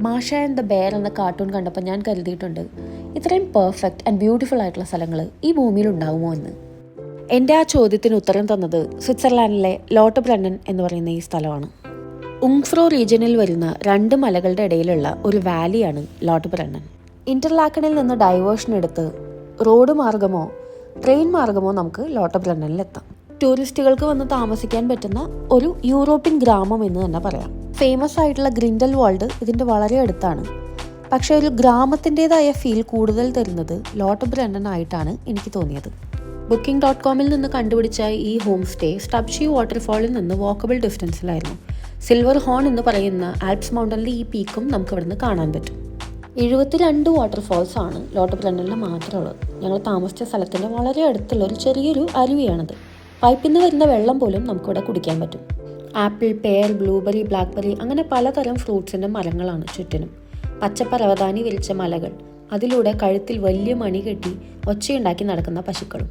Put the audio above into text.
മാഷ and the bear എന്ന cartoon കണ്ടപ്പോൾ ഞാൻ കരുതിയിട്ടുണ്ട് ഇത്രയും പെർഫെക്റ്റ് ആൻഡ് ബ്യൂട്ടിഫുൾ ആയിട്ടുള്ള സ്ഥലങ്ങൾ ഈ ഭൂമിയിൽ ഉണ്ടാവുമോ എന്ന്. എൻ്റെ ആ ചോദ്യത്തിന് ഉത്തരം തന്നത് സ്വിറ്റ്സർലാൻഡിലെ ലോട്ടബ്രണ്ണൻ എന്ന് പറയുന്ന ഈ സ്ഥലമാണ്. ഉങ്ഫ്രോ റീജിയനിൽ വരുന്ന 2 മലകളുടെ ഇടയിലുള്ള ഒരു വാലിയാണ് ലോട്ടബ്രണ്ണൻ. ഇന്റർലാക്കണിൽ നിന്ന് ഡൈവേർഷൻ എടുത്ത് റോഡ് മാർഗമോ ട്രെയിൻ മാർഗമോ നമുക്ക് ലോട്ടബ്രണ്ണനിലെത്താം. ടൂറിസ്റ്റുകൾക്ക് വന്ന് താമസിക്കാൻ പറ്റുന്ന ഒരു യൂറോപ്യൻ ഗ്രാമം എന്ന് തന്നെ പറയാം. ഫേമസ് ആയിട്ടുള്ള ഗ്രിൻഡൽവാൾഡ് ഇതിൻ്റെ വളരെ അടുത്താണ്. പക്ഷേ ഒരു ഗ്രാമത്തിൻ്റെതായ ഫീൽ കൂടുതൽ തരുന്നത് ലോട്ടബ്രണ്ണൻ ആയിട്ടാണ് എനിക്ക് തോന്നിയത്. Booking.comൽ നിന്ന് കണ്ടുപിടിച്ച ഈ ഹോം സ്റ്റേ സ്റ്റബ്ഷി വാട്ടർഫാളിൽ നിന്ന് വാക്കബിൾ ഡിസ്റ്റൻസിലായിരുന്നു. സിൽവർ ഹോൺ എന്ന് പറയുന്ന ആൽപ്സ് മൗണ്ടനിലെ ഈ പീക്കും നമുക്ക് ഇവിടുന്ന് കാണാൻ പറ്റും. 72 വാട്ടർഫാൾസ് ആണ് ലോട്ടബ്രണ്ണനിൽ മാത്രമുള്ളത്. ഞങ്ങൾ താമസിച്ച സ്ഥലത്തിൻ്റെ വളരെ അടുത്തുള്ള ഒരു ചെറിയൊരു അരുവിയാണത്. പൈപ്പിൽ നിന്ന് വരുന്ന വെള്ളം പോലും നമുക്കിവിടെ കുടിക്കാൻ പറ്റും. ആപ്പിൾ, പെയർ, ബ്ലൂബെറി, ബ്ലാക്ക്ബെറി അങ്ങനെ പലതരം ഫ്രൂട്ട്സിൻ്റെ മരങ്ങളാണ് ചുറ്റിനും. പച്ചപ്പരവതാനി വിരിച്ച മലകൾ, അതിലൂടെ കഴുത്തിൽ വലിയ മണി കെട്ടി ഒച്ചയുണ്ടാക്കി നടക്കുന്ന പശുക്കളും.